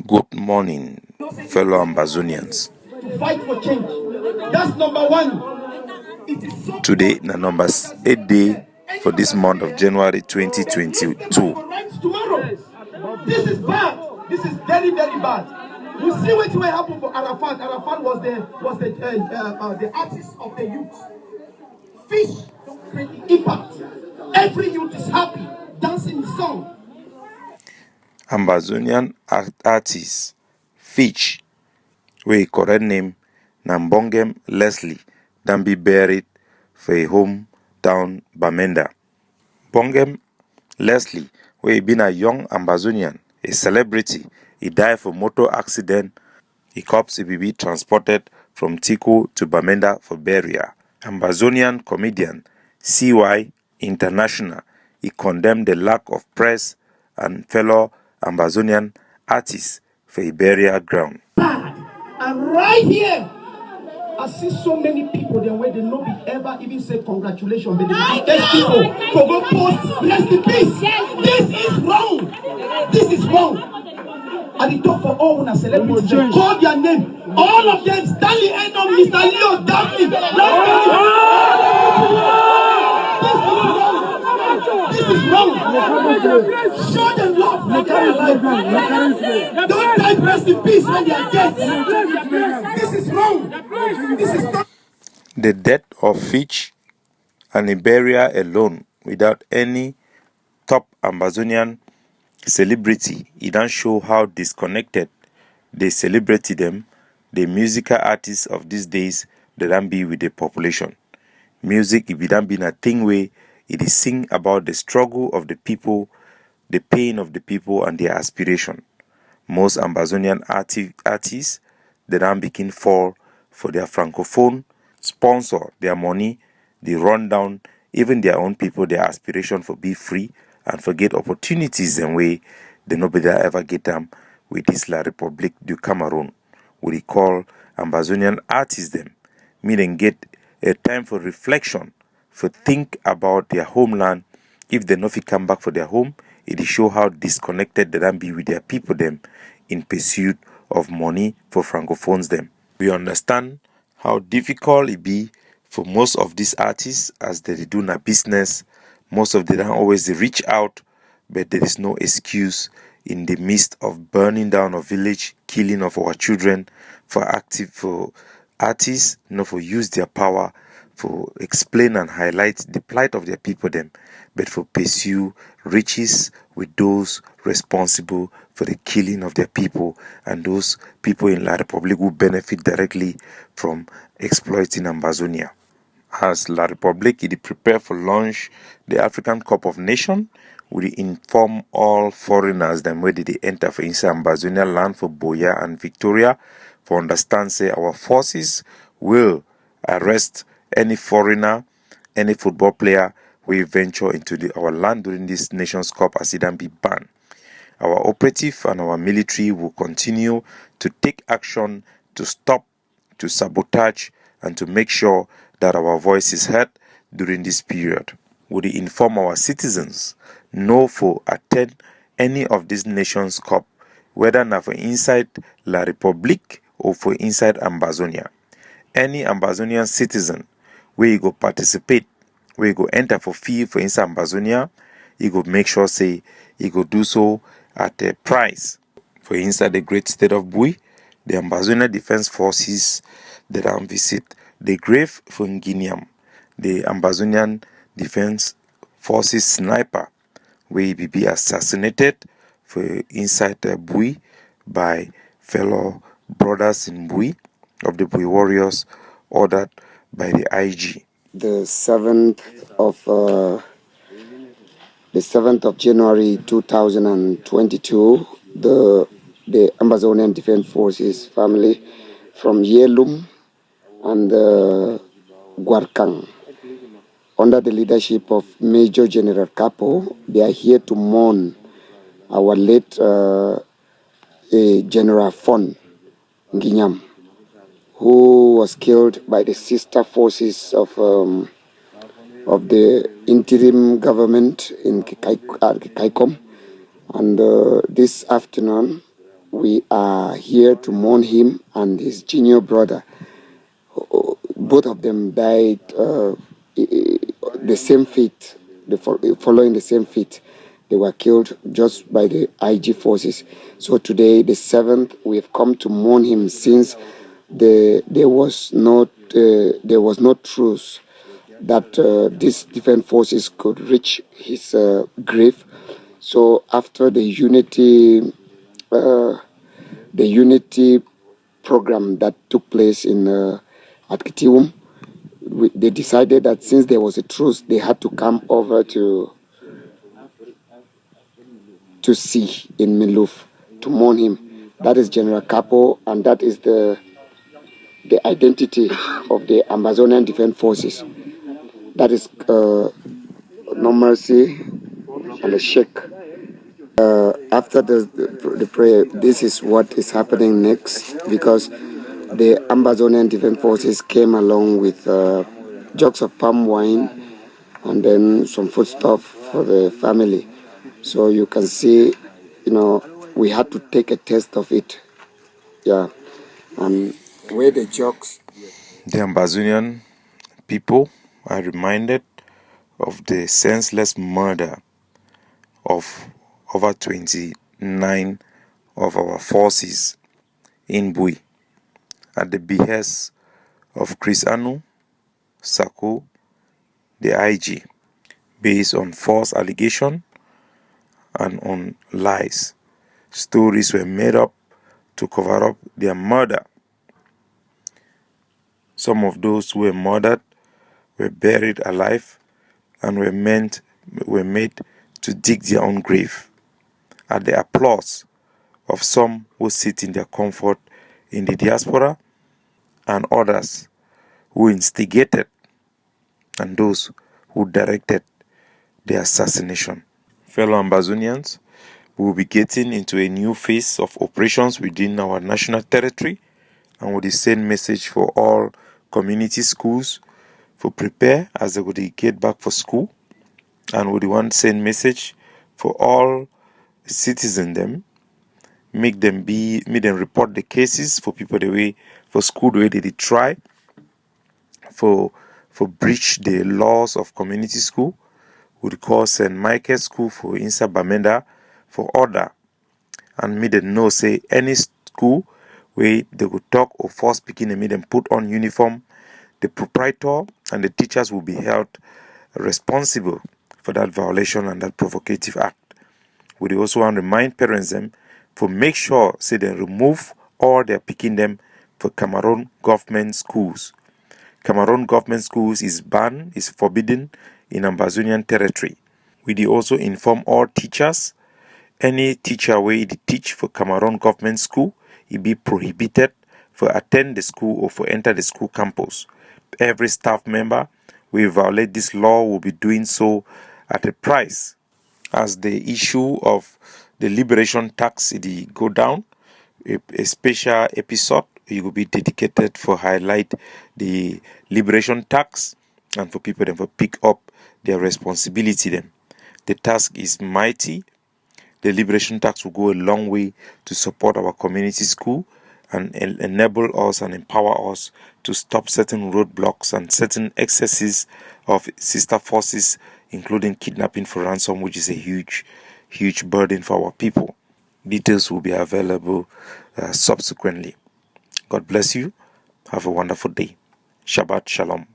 Good morning, fellow Ambazonians. To fight for change. That's number one. It is so Today, the number 8 day for this month of January 2022. Tomorrow. This is bad. This is very, very bad. You see what will happen for Arafat. Arafat was the artist of the youth. Fish create impact. Every youth is happy, dancing the song. Ambazonian artist Fitch, wey correct name Nambongem Leslie, then be buried for a hometown Bamenda. Bongem Leslie, wey been a young Ambazonian, a celebrity, he died for motor accident. He corpse be transported from Tico to Bamenda for burial. Ambazonian comedian CY International, he condemned the lack of press and fellow Ambazonian artists for a burial ground. And right here, I see so many people there where they no be ever even say congratulations, but they ask people to go post rest in peace. This is wrong. This is wrong. And they talk for all when a celebrity call their name. All of them, Stanley Enom, Mr. Leo, Daphne. This is wrong. Show them love. Don't type rest in peace when they are dead. This is wrong. This is not. The death of Fitch and a burial alone without any top Ambazonian celebrity, it don't show how disconnected the celebrity them, the musical artists of these days, they don't be with the population. Music, if it don't been a thing way, it is sing about the struggle of the people, the pain of the people, and their aspiration. Most Ambazonian artists, they don't begin fall for their francophone sponsor, their money, they run down even their own people, their aspiration for be free and forget opportunities and way they nobody ever get them with this La Republique du Cameroon. We call Ambazonian artists them, meaning get a time for reflection, for think about their homeland. If they not fit come back for their home, it show how disconnected they can be with their people them in pursuit of money for francophones them. We understand how difficult it be for most of these artists as they do na business. Most of them always reach out, but there is no excuse in the midst of burning down a village, killing of our children, for artists, for use their power for explain and highlight the plight of their people them, but for pursue riches with those responsible for the killing of their people and those people in La Republique who benefit directly from exploiting Ambazonia. As La Republique is prepare for launch the African Cup of Nations, we inform all foreigners them where they enter for inside Ambazonia land for Boya and Victoria for understand say our forces will arrest any foreigner, any football player who venture into our land during this Nations Cup as it can be banned. Our operative and our military will continue to take action to stop, to sabotage, and to make sure that our voice is heard during this period. We inform our citizens no for attend any of these Nations Cup, whether now for inside La Republique or for inside Ambazonia. Any Ambazonian citizen where you go participate, where you go enter for fee for inside Ambazonia, you go make sure say you go do so at a price. For inside the great state of Bui, the Ambazonia Defense Forces that visit the grave for Ngiyam, the Ambazonian Defense Forces Snipper, where he be assassinated for inside Bui by fellow brothers in Bui of the Bui warriors ordered by the IG. The 7th of January 2022, the Ambazonian Defense Forces family from Yelum and Guarkang, under the leadership of Major General Capo, they are here to mourn our late General Fon Ngiyam, who was killed by the sister forces of the interim government in Kaikom. And this afternoon, we are here to mourn him and his junior brother. Both of them died the same fate, following the same fate. They were killed just by the IG forces. So today, the 7th, we have come to mourn him since there was no truce that these different forces could reach his grave. So after the unity program that took place in at Kitiwum, they decided that since there was a truce, they had to come over to see in Miluf to mourn him. That is General Capo, and that is the identity of the Ambazonian Defense Forces. That is No Mercy and the Sheikh. After the prayer, this is what is happening next, because the Ambazonian Defense Forces came along with jugs of palm wine and then some foodstuff for the family. So you can see, we had to take a test of it. Yeah. And where the jugs. The Ambazonian people are reminded of the senseless murder of over 29 of our forces in Bui at the behest of Chris Anu, Sako, the IG, based on false allegation and on lies. Stories were made up to cover up their murder. Some of those who were murdered were buried alive and were made to dig their own grave at the applause of some who sit in their comfort in the diaspora and others who instigated and those who directed the assassination. Fellow Ambazonians, we will be getting into a new phase of operations within our national territory, and with the same message for all community schools for prepare as they would get back for school, and with the one same message for all citizens them, make them report the cases for people the way for school the way they did try for breach the laws of community school. Would call St. Michael's School for Insa Bamenda for order, and made them know say any school where they would talk or force speaking and made them put on uniform, the proprietor and the teachers will be held responsible for that violation and that provocative act. We also want to remind parents them for make sure say they remove all their picking them for Cameroon government schools. Cameroon government schools is banned, is forbidden in Ambazonian territory. We also inform all teachers, any teacher where they teach for Cameroon government school, it be prohibited for attend the school or for enter the school campus. Every staff member will violate this law will be doing so at a price. As the issue of the liberation tax go down, a special episode it will be dedicated for highlight the liberation tax and for people then for pick up their responsibility then. The task is mighty. The liberation tax will go a long way to support our community school and enable us and empower us to stop certain roadblocks and certain excesses of sister forces, including kidnapping for ransom, which is a huge burden for our people. Details will be available subsequently. God bless you. Have a wonderful day. Shabbat Shalom.